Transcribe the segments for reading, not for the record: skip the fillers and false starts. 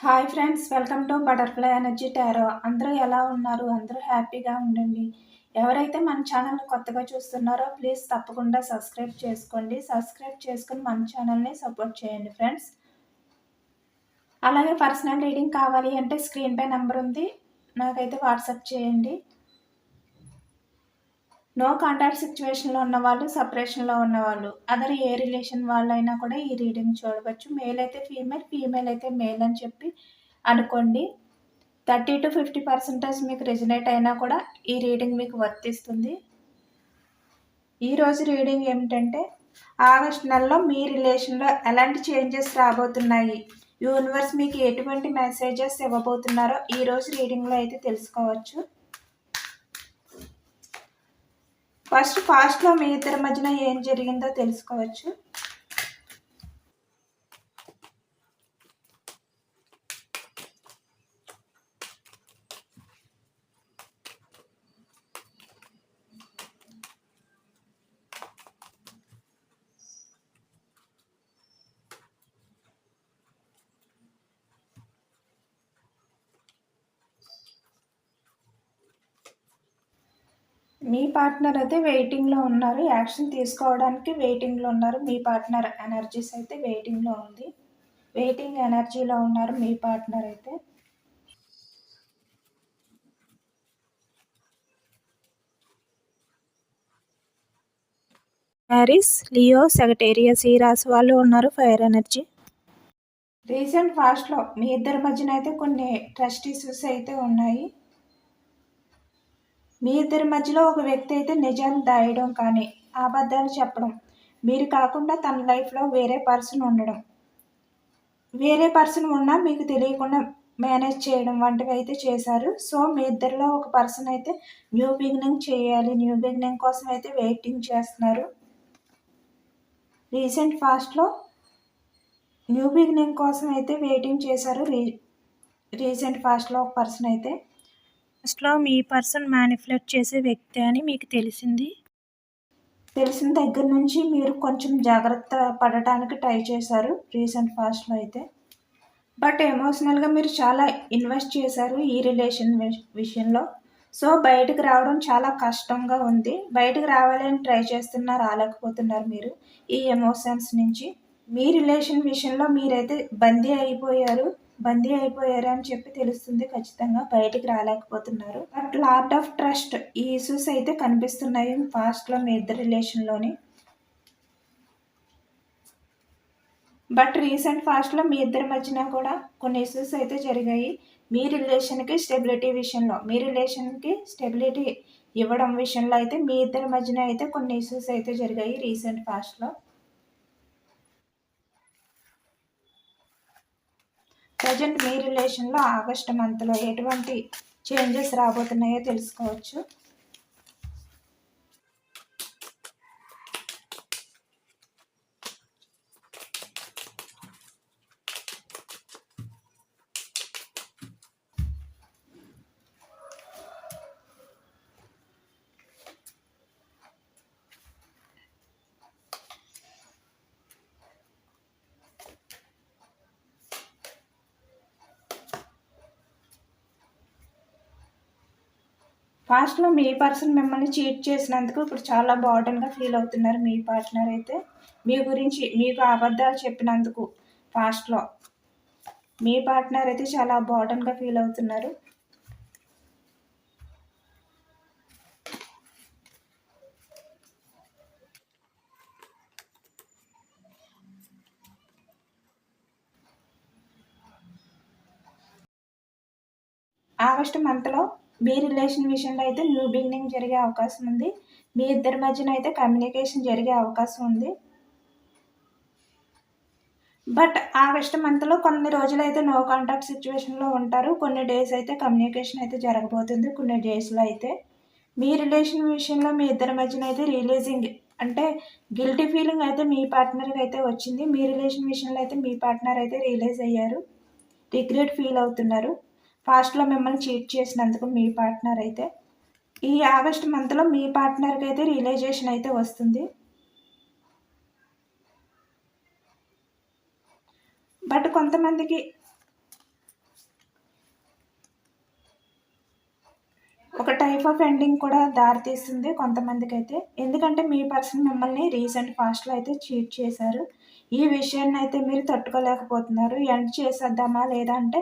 Hi friends, welcome to butterfly energy tarot. అందరూ ఎలా ఉన్నారు? అందరూ హ్యాపీగా ఉండండి. ఎవరైతే మన ఛానల్ని కొత్తగా చూస్తున్నారో ప్లీజ్ తప్పకుండా సబ్స్క్రైబ్ చేసుకోండి. సబ్స్క్రైబ్ చేసుకుని మన ఛానల్ని సపోర్ట్ చేయండి ఫ్రెండ్స్. అలాగే పర్సనల్ రీడింగ్ కావాలి అంటే స్క్రీన్ పై నెంబర్ ఉంది, నాకైతే వాట్సాప్ చేయండి. నో కాంటాక్ట్ సిచ్యువేషన్లో ఉన్నవాళ్ళు, సపరేషన్లో ఉన్నవాళ్ళు, అదర్ ఏ రిలేషన్ వాళ్ళైనా కూడా ఈ రీడింగ్ చూడవచ్చు. మేల్ అయితే ఫీమేల్, ఫీమేల్ అయితే మేల్ అని చెప్పి అనుకోండి. 30-50% మీకు రెజినేట్ అయినా కూడా ఈ రీడింగ్ మీకు వర్తిస్తుంది. ఈరోజు రీడింగ్ ఏమిటంటే, ఆగస్ట్ నెలలో మీ రిలేషన్లో ఎలాంటి చేంజెస్ రాబోతున్నాయి, యూనివర్స్ మీకు ఎటువంటి మెసేజెస్ ఇవ్వబోతున్నారో ఈరోజు రీడింగ్లో అయితే తెలుసుకోవచ్చు. ఫాస్ట్లో మీ ఇద్దరి మధ్యన ఏం జరిగిందో తెలుసుకోవచ్చు. మీ పార్ట్నర్ అయితే వెయిటింగ్లో ఉన్నారు, యాక్షన్ తీసుకోవడానికి వెయిటింగ్లో ఉన్నారు. మీ పార్ట్నర్ ఎనర్జీస్ అయితే వెయిటింగ్లో ఉంది, వెయిటింగ్ ఎనర్జీలో ఉన్నారు మీ పార్ట్నర్ అయితే. మ్యారీస్, లియో, సెగటేరియస్ ఈ రాశి వాళ్ళు ఉన్నారు ఫైర్ ఎనర్జీ. రీసెంట్ పాస్ట్లో మీ ఇద్దరి మధ్యన అయితే కొన్ని ట్రస్ట్ ఇష్యూస్ అయితే ఉన్నాయి. మీ ఇద్దరి మధ్యలో ఒక వ్యక్తి అయితే నిజాలు దాయడం కానీ, అబద్ధాలు చెప్పడం, మీరు కాకుండా తన లైఫ్లో వేరే పర్సన్ ఉండడం, వేరే పర్సన్ ఉన్నా మీకు తెలియకుండా మేనేజ్ చేయడం వంటివి అయితే చేశారు. సో మీ ఇద్దరిలో ఒక పర్సన్ అయితే న్యూ బిగినింగ్ చేయాలి, న్యూ బిగినింగ్ కోసం అయితే వెయిటింగ్ చేస్తున్నారు. రీసెంట్ పాస్ట్లో న్యూ బిగినింగ్ కోసం అయితే వెయిటింగ్ చేశారు. రీసెంట్ పాస్ట్లో ఒక పర్సన్ అయితే, ఫస్ట్లో మీ పర్సన్ మ్యానిపులేట్ చేసే వ్యక్తి అని మీకు తెలిసిన దగ్గర నుంచి మీరు కొంచెం జాగ్రత్త పడటానికి ట్రై చేశారు రీసెంట్ పాస్ట్లో అయితే. బట్ ఎమోషనల్గా మీరు చాలా ఇన్వెస్ట్ చేశారు ఈ రిలేషన్ విషయంలో. సో బయటకు రావడం చాలా కష్టంగా ఉంది. బయటకు రావాలని ట్రై చేస్తున్నా, రాలేకపోతున్నారు మీరు ఈ ఎమోషన్స్ నుంచి. మీ రిలేషన్ విషయంలో మీరైతే బందీ అయిపోయారు అని చెప్పి తెలుస్తుంది. ఖచ్చితంగా బయటికి రాలేకపోతున్నారు. బట్ లాట్ ఆఫ్ ట్రస్ట్ ఈ ఇష్యూస్ అయితే కనిపిస్తున్నాయి పాస్ట్లో మీ ఇద్దరు రిలేషన్లోని. బట్ రీసెంట్ పాస్ట్లో మీ ఇద్దరి మధ్యన కూడా కొన్ని ఇష్యూస్ అయితే జరిగాయి. మీ రిలేషన్కి స్టెబిలిటీ విషయంలో, మీ రిలేషన్కి స్టెబిలిటీ ఇవ్వడం విషయంలో అయితే మీ ఇద్దరి మధ్యన అయితే కొన్ని ఇష్యూస్ అయితే జరిగాయి రీసెంట్ పాస్ట్లో. ప్రజెంట్ మీ రిలేషన్లో ఆగస్ట్ మంత్లో ఎటువంటి చేంజెస్ రాబోతున్నాయో తెలుసుకోవచ్చు. పాస్ట్లో మీ పర్సన్ మిమ్మల్ని చీట్ చేసినందుకు ఇప్పుడు చాలా బర్డెన్గా ఫీల్ అవుతున్నారు మీ పార్ట్నర్ అయితే. మీ గురించి మీకు అబద్ధాలు చెప్పినందుకు పాస్ట్లో మీ పార్ట్నర్ అయితే చాలా బర్డెన్గా ఫీల్ అవుతున్నారు. ఆగస్టు మంత్లో మీ రిలేషన్ విషయంలో అయితే న్యూ బిగినింగ్ జరిగే అవకాశం ఉంది. మీ ఇద్దరి మధ్యన అయితే కమ్యూనికేషన్ జరిగే అవకాశం ఉంది. బట్ ఆగస్ట్ మంత్లో కొన్ని రోజులు అయితే నో కాంటాక్ట్ సిచ్యువేషన్లో ఉంటారు. కొన్ని డేస్ అయితే కమ్యూనికేషన్ అయితే జరగబోతుంది. కొన్ని డేస్లో అయితే మీ రిలేషన్ విషయంలో మీ ఇద్దరి మధ్యన అయితే రిలీజింగ్ అంటే గిల్టీ ఫీలింగ్ అయితే మీ పార్ట్నర్కి అయితే వచ్చింది. మీ రిలేషన్ విషయంలో అయితే మీ పార్ట్నర్ అయితే రియలైజ్ అయ్యారు, రిగ్రెట్ ఫీల్ అవుతున్నారు పాస్ట్లో మిమ్మల్ని చీట్ చేసినందుకు. మీ పార్ట్నర్ అయితే ఈ ఆగస్ట్ మంత్లో మీ పార్ట్నర్కి అయితే రియలైజేషన్ అయితే వస్తుంది. బట్ కొంతమందికి ఒక టైప్ ఆఫ్ ఎండింగ్ కూడా దారితీస్తుంది కొంతమందికి అయితే. ఎందుకంటే మీ పర్సన్ మిమ్మల్ని రీసెంట్ పాస్ట్లో అయితే చీట్ చేశారు. ఈ విషయాన్ని అయితే మీరు తట్టుకోలేకపోతున్నారు. ఎండ్ చేసేద్దామా లేదా అంటే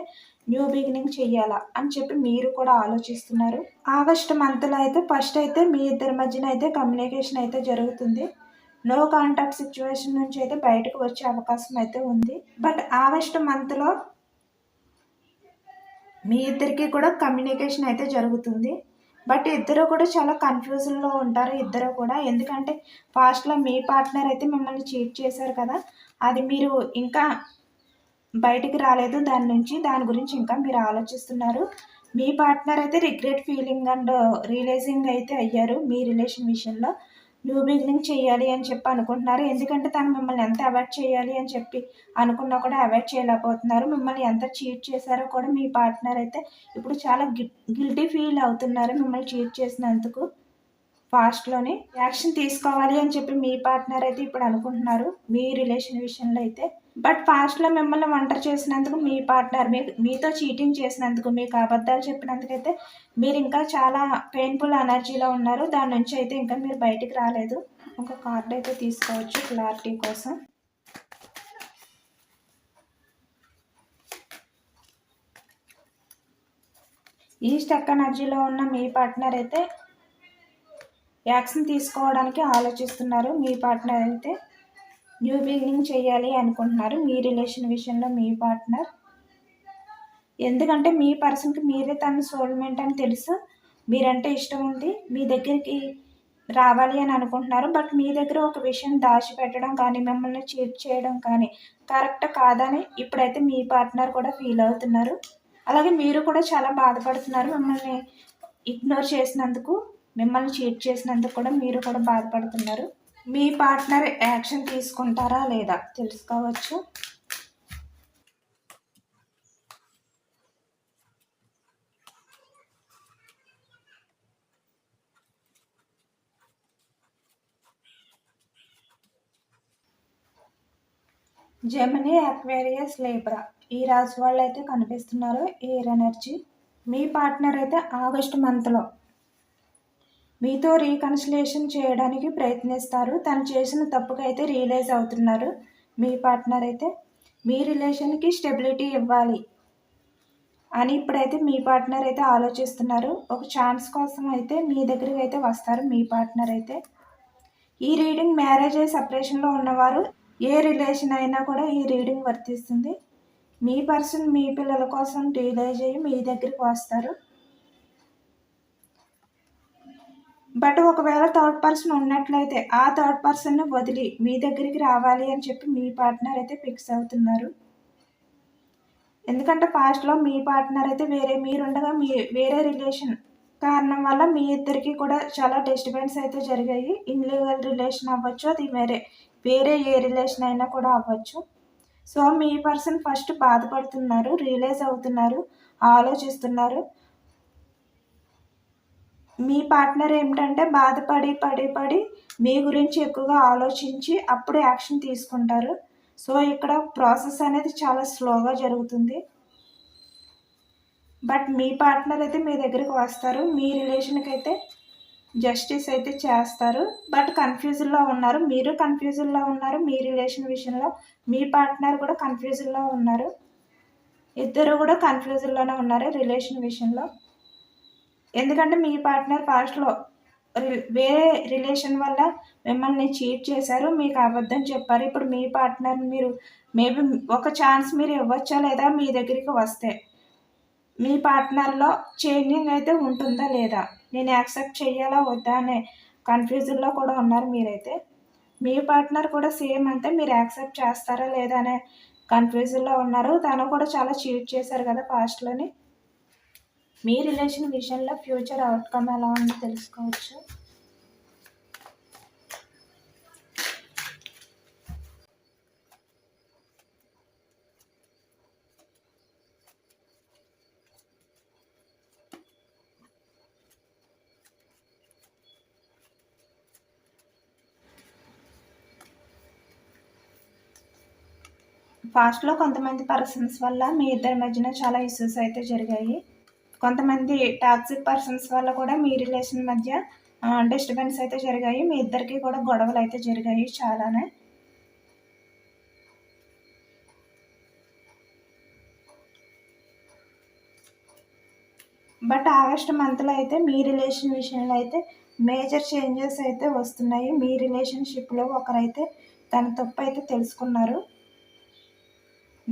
న్యూ బిగినింగ్ చెయ్యాలా అని చెప్పి మీరు కూడా ఆలోచిస్తున్నారు. ఆగస్ట్ మంత్లో అయితే ఫస్ట్ అయితే మీ ఇద్దరి మధ్యన అయితే కమ్యూనికేషన్ అయితే జరుగుతుంది. నో కాంటాక్ట్ సిచ్యువేషన్ నుంచి అయితే బయటకు వచ్చే అవకాశం అయితే ఉంది. బట్ ఆగస్ట్ మంత్లో మీ ఇద్దరికి కూడా కమ్యూనికేషన్ అయితే జరుగుతుంది. బట్ ఇద్దరు కూడా చాలా కన్ఫ్యూజన్లో ఉంటారు ఇద్దరు కూడా. ఎందుకంటే పాస్ట్లో మీ పార్ట్నర్ అయితే మిమ్మల్ని చీట్ చేశారు కదా, అది మీరు ఇంకా బయటికి రాలేదు దాని నుంచి. దాని గురించి ఇంకా మీరు ఆలోచిస్తున్నారు. మీ పార్ట్నర్ అయితే రిగ్రెట్ ఫీలింగ్ అండ్ రియలైజింగ్ అయితే అయ్యారు మీ రిలేషన్ విషయంలో. న్యూ బిగినింగ్ చేయాలి అని చెప్పి అనుకుంటున్నారు. ఎందుకంటే తను మిమ్మల్ని ఎంత అవాయిడ్ చేయాలి అని చెప్పి అనుకున్నా కూడా అవాయిడ్ చేయలేకపోతున్నారు. మిమ్మల్ని ఎంత చీట్ చేశారో కూడా మీ పార్ట్నర్ అయితే ఇప్పుడు చాలా గిల్టీ ఫీల్ అవుతున్నారు మిమ్మల్ని చీట్ చేసినందుకు. పాస్ట్లోనే యాక్షన్ తీసుకోవాలి అని చెప్పి మీ పార్ట్నర్ అయితే ఇప్పుడు అనుకుంటున్నారు మీ రిలేషన్ విషయంలో అయితే. బట్ పాస్ట్లో మిమ్మల్ని ఒంటరి చేసినందుకు మీ పార్ట్నర్ మీతో చీటింగ్ చేసినందుకు, మీకు అబద్ధాలు చెప్పినందుకైతే మీరు ఇంకా చాలా పెయిన్ఫుల్ ఎనర్జీలో ఉన్నారు. దాని నుంచి అయితే ఇంకా మీరు బయటికి రాలేదు. ఒక కార్డ్ అయితే తీసుకోవచ్చు క్లారిటీ కోసం. ఈ స్టక్ ఎనర్జీలో ఉన్న మీ పార్ట్నర్ అయితే యాక్షన్ తీసుకోవడానికి ఆలోచిస్తున్నారు. మీ పార్ట్నర్ అయితే న్యూ బిగినింగ్ చేయాలి అనుకుంటున్నారు మీ రిలేషన్ విషయంలో మీ పార్ట్నర్. ఎందుకంటే మీ పర్సన్కి మీరే తన సోల్మేట్ అని తెలుసు. మీరంటే ఇష్టం ఉంది, మీ దగ్గరికి రావాలి అని అనుకుంటున్నారు. బట్ మీ దగ్గర ఒక విషయం దాచిపెట్టడం కానీ, మిమ్మల్ని చీట్ చేయడం కానీ కరెక్ట్ కాదని ఇప్పుడైతే మీ పార్ట్నర్ కూడా ఫీల్ అవుతున్నారు. అలాగే మీరు కూడా చాలా బాధపడుతున్నారు. మిమ్మల్ని ఇగ్నోర్ చేసినందుకు, మిమ్మల్ని చీట్ చేసినందుకు కూడా మీరు కూడా బాధపడుతున్నారు. మీ పార్ట్నర్ యాక్షన్ తీసుకుంటారా లేదా తెలుసుకోవచ్చు. జెమిని, అక్వేరియస్, లిబ్రా ఈ రాశి వాళ్ళు అయితే కనిపిస్తున్నారు. Air energy. మీ పార్ట్నర్ అయితే ఆగస్టు మంత్లో మీతో రీకన్సిలేషన్ చేయడానికి ప్రయత్నిస్తారు. తను చేసిన తప్పుకైతే రియలైజ్ అవుతున్నారు. మీ పార్ట్నర్ అయితే మీ రిలేషన్కి స్టెబిలిటీ ఇవ్వాలి అని ఇప్పుడైతే మీ పార్ట్నర్ అయితే ఆలోచిస్తున్నారు. ఒక ఛాన్స్ కోసం అయితే మీ దగ్గరికి అయితే వస్తారు మీ పార్ట్నర్ అయితే. ఈ రీడింగ్ మ్యారేజ్ అయ్యి సపరేషన్లో ఉన్నవారు, ఏ రిలేషన్ అయినా కూడా ఈ రీడింగ్ వర్తిస్తుంది. మీ పర్సన్ మీ పిల్లల కోసం రియలైజ్ అయ్యి మీ దగ్గరికి వస్తారు. బట్ ఒకవేళ థర్డ్ పర్సన్ ఉన్నట్లయితే ఆ థర్డ్ పర్సన్ని వదిలి మీ దగ్గరికి రావాలి అని చెప్పి మీ పార్ట్నర్ అయితే ఫిక్స్ అవుతున్నారు. ఎందుకంటే పాస్ట్లో మీ పార్ట్నర్ అయితే మీరుండగా వేరే రిలేషన్ కారణం వల్ల మీ ఇద్దరికి కూడా చాలా డిస్టర్బెన్స్ అయితే జరిగాయి. ఇన్లీగల్ రిలేషన్ అవ్వచ్చు, అది వేరే ఏ రిలేషన్ అయినా కూడా అవ్వచ్చు. సో మీ పర్సన్ ఫస్ట్ బాధపడుతున్నారు, రియలైజ్ అవుతున్నారు, ఆలోచిస్తున్నారు. మీ పార్ట్నర్ ఏమిటంటే బాధపడి పడి పడి మీ గురించి ఎక్కువగా ఆలోచించి అప్పుడు యాక్షన్ తీసుకుంటారు. సో ఇక్కడ ప్రాసెస్ అనేది చాలా స్లోగా జరుగుతుంది. బట్ మీ పార్ట్నర్ అయితే మీ దగ్గరికి వస్తారు. మీ రిలేషన్కి అయితే జస్టిస్ అయితే చేస్తారు. బట్ కన్ఫ్యూజన్లో ఉన్నారు, మీరు కన్ఫ్యూజన్లో ఉన్నారు. మీ రిలేషన్ విషయంలో మీ పార్ట్నర్ కూడా కన్ఫ్యూజన్లో ఉన్నారు. ఇద్దరు కూడా కన్ఫ్యూజన్లోనే ఉన్నారు రిలేషన్ విషయంలో. ఎందుకంటే మీ పార్ట్నర్ పాస్ట్లో వేరే రిలేషన్ వల్ల మిమ్మల్ని చీట్ చేశారు, మీకు అబద్ధం చెప్పారు. ఇప్పుడు మీ పార్ట్నర్ మీరు మేబీ ఒక ఛాన్స్ మీరు ఇవ్వచ్చా లేదా మీ దగ్గరికి వస్తే మీ పార్ట్నర్లో చేంజింగ్ అయితే ఉంటుందా లేదా, నేను యాక్సెప్ట్ చేయాలా వద్దా అనే కన్ఫ్యూజన్లో కూడా ఉన్నారు మీరైతే. మీ పార్ట్నర్ కూడా సేమ్ అంతే, మీరు యాక్సెప్ట్ చేస్తారా లేదా అనే కన్ఫ్యూజన్లో ఉన్నారు. తను కూడా చాలా చీట్ చేశారు కదా పాస్ట్లోని. మీ రిలేషన్ విషయంలో ఫ్యూచర్ అవుట్కమ్ ఎలా ఉందో తెలుసుకోవచ్చు. పాస్ట్లో కొంతమంది పర్సన్స్ వల్ల మీ ఇద్దరి మధ్యన చాలా ఇష్యూస్ అయితే జరిగాయి. కొంతమంది టాక్సిక్ పర్సన్స్ వల్ల కూడా మీ రిలేషన్ మధ్య డిస్టర్బెన్స్ అయితే జరిగాయి. మీ ఇద్దరికి కూడా గొడవలు అయితే జరిగాయి చాలానే. బట్ ఆగస్ట్ మంత్లో అయితే మీ రిలేషన్ విషయంలో అయితే మేజర్ చేంజెస్ అయితే వస్తున్నాయి. మీ రిలేషన్షిప్లో ఒకరైతే తన తప్పు అయితే తెలుసుకున్నారు,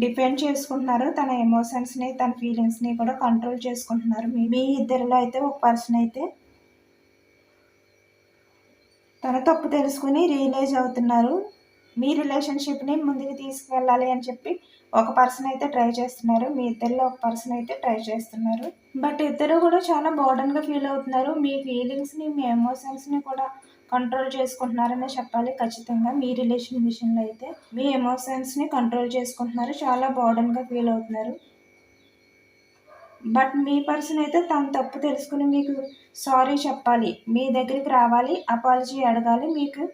డిపెండ్ చేసుకుంటున్నారు. తన ఎమోషన్స్ని, తన ఫీలింగ్స్ని కూడా కంట్రోల్ చేసుకుంటున్నారు. మీ ఇద్దరిలో అయితే ఒక పర్సన్ అయితే తన తప్పు తెలుసుకుని రియలైజ్ అవుతున్నారు. మీ రిలేషన్షిప్ని ముందుకు తీసుకువెళ్ళాలి అని చెప్పి ఒక పర్సన్ అయితే ట్రై చేస్తున్నారు. మీ ఇద్దరిలో ఒక పర్సన్ అయితే ట్రై చేస్తున్నారు. బట్ ఇద్దరు కూడా చాలా బర్డన్గా ఫీల్ అవుతున్నారు. మీ ఫీలింగ్స్ని, మీ ఎమోషన్స్ని కూడా కంట్రోల్ చేసుకుంటున్నారనే చెప్పాలి. ఖచ్చితంగా మీ రిలేషన్ విషయంలో అయితే మీ ఎమోషన్స్ని కంట్రోల్ చేసుకుంటున్నారు. చాలా బర్డన్గా ఫీల్ అవుతున్నారు. బట్ మీ పర్సన్ అయితే తన తప్పు తెలుసుకుని మీకు సారీ చెప్పాలి, మీ దగ్గరికి రావాలి, అపాలజీ అడగాలి, మీకు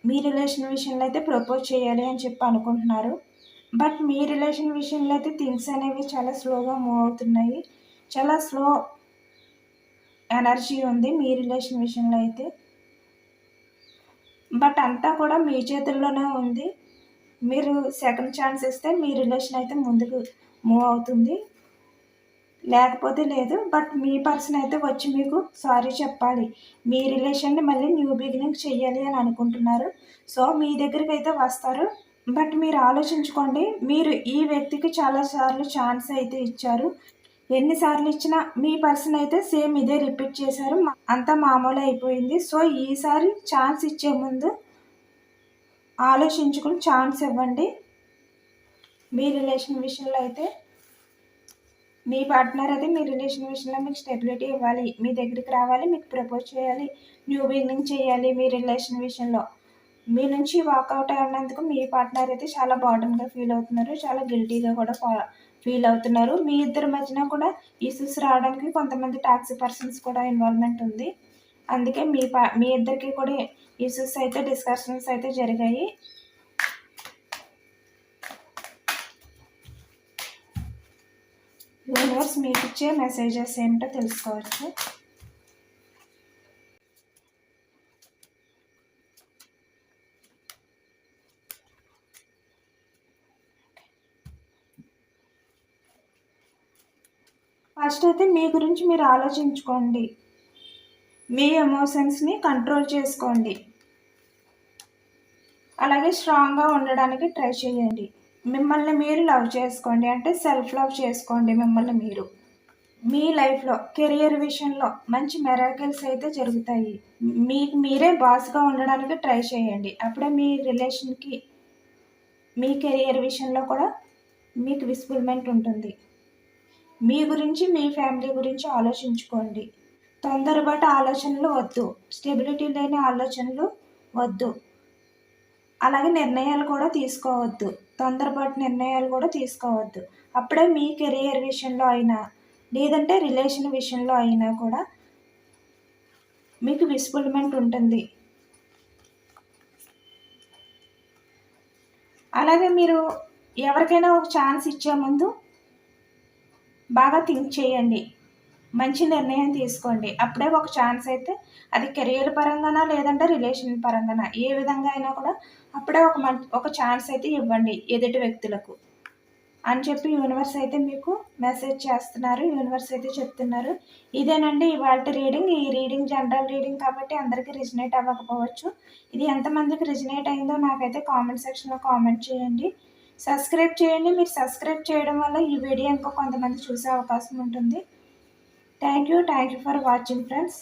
మీ రిలేషన్ విషయంలో అయితే ప్రపోజ్ చేయాలి అని చెప్పి అనుకుంటున్నారు. బట్ మీ రిలేషన్ విషయంలో అయితే థింగ్స్ అనేవి చాలా స్లోగా మూవ్ అవుతున్నాయి. చాలా స్లో ఎనర్జీ ఉంది మీ రిలేషన్ విషయంలో అయితే. బట్ అంతా కూడా మీ చేతుల్లోనే ఉంది. మీరు సెకండ్ ఛాన్స్ ఇస్తే మీ రిలేషన్ అయితే ముందుకు మూవ్ అవుతుంది, లేకపోతే లేదు. బట్ మీ పర్సన్ అయితే వచ్చి మీకు సారీ చెప్పాలి, మీ రిలేషన్ని మళ్ళీ న్యూ బిగినింగ్ చెయ్యాలి అని అనుకుంటున్నారు. సో మీ దగ్గరికి అయితే వస్తారు. బట్ మీరు ఆలోచించుకోండి, మీరు ఈ వ్యక్తికి చాలాసార్లు ఛాన్స్ అయితే ఇచ్చారు. ఎన్నిసార్లు ఇచ్చినా మీ పర్సన్ అయితే సేమ్ ఇదే రిపీట్ చేశారు, అంతా మామూలు అయిపోయింది. సో ఈసారి ఛాన్స్ ఇచ్చే ముందు ఆలోచించుకుని ఛాన్స్ ఇవ్వండి. మీ రిలేషన్ విషయంలో అయితే మీ పార్ట్నర్ అయితే మీ రిలేషన్ విషయంలో మీకు స్టెబిలిటీ ఇవ్వాలి, మీ దగ్గరికి రావాలి, మీకు ప్రపోజ్ చేయాలి, న్యూ బిగినింగ్ చేయాలి. మీ రిలేషన్ విషయంలో మీ నుంచి వాకౌట్ అయినందుకు మీ పార్ట్నర్ అయితే చాలా బర్డన్గా ఫీల్ అవుతున్నారు, చాలా గిల్టీగా కూడా ఫీల్ అవుతున్నారు. మీ ఇద్దరి మధ్యన కూడా ఇష్యూస్ రావడానికి కొంతమంది టాక్సీ పర్సన్స్ కూడా ఇన్వాల్వ్మెంట్ ఉంది. అందుకే మీ ఇద్దరికి కూడా ఇష్యూస్ అయితే, డిస్కషన్స్ అయితే జరిగాయి. యూనివర్స్ మీకు ఇచ్చే మెసేజెస్ ఏమిటో తెలుసుకోవచ్చు. ఫస్ట్ అయితే మీ గురించి మీరు ఆలోచించుకోండి, మీ ఎమోషన్స్ని కంట్రోల్ చేసుకోండి, అలాగే స్ట్రాంగ్గా ఉండడానికి ట్రై చేయండి. మిమ్మల్ని మీరు లవ్ చేసుకోండి, అంటే సెల్ఫ్ లవ్ చేసుకోండి. మిమ్మల్ని మీరు మీ లైఫ్లో కెరియర్ విషయంలో మంచి మెరాకిల్స్ అయితే జరుగుతాయి. మీకు మీరే బాస్గా ఉండడానికి ట్రై చేయండి. అప్పుడే మీ రిలేషన్కి, మీ కెరియర్ విషయంలో కూడా మీకు విస్ఫుల్మెంట్ ఉంటుంది. మీ గురించి, మీ ఫ్యామిలీ గురించి ఆలోచించుకోండి. తొందరపాటు ఆలోచనలు వద్దు, స్టెబిలిటీ లేని ఆలోచనలు వద్దు, అలాగే నిర్ణయాలు కూడా తీసుకోవద్దు, తొందరపాటు నిర్ణయాలు కూడా తీసుకోవద్దు. అప్పుడే మీ కెరియర్ విషయంలో అయినా, లేదంటే రిలేషన్ విషయంలో అయినా కూడా మీకు విస్ఫుల్మెంట్ ఉంటుంది. అలాగే మీరు ఎవరికైనా ఒక ఛాన్స్ ఇచ్చే ముందు బాగా థింక్ చేయండి, మంచి నిర్ణయం తీసుకోండి. అప్పుడే ఒక ఛాన్స్ అయితే, అది కెరియర్ పరంగానా లేదంటే రిలేషన్ పరంగానా, ఏ విధంగా అయినా కూడా అప్పుడే ఒక ఛాన్స్ అయితే ఇవ్వండి ఎదుటి వ్యక్తులకు అని చెప్పి యూనివర్స్ అయితే మీకు మెసేజ్ చేస్తున్నారు. యూనివర్స్ అయితే చెప్తున్నారు. ఇదేనండి ఇవాళ రీడింగ్. ఈ రీడింగ్ జనరల్ రీడింగ్ కాబట్టి అందరికీ రిజనేట్ అవ్వకపోవచ్చు. ఇది ఎంతమందికి రిజనేట్ అయిందో నాకైతే కామెంట్ సెక్షన్లో కామెంట్ చేయండి. సబ్స్క్రైబ్ చేయండి. మీరు సబ్స్క్రైబ్ చేయడం వల్ల ఈ వీడియో ఇంకో కొంతమంది చూసే అవకాశం ఉంటుంది. Thank you for watching friends.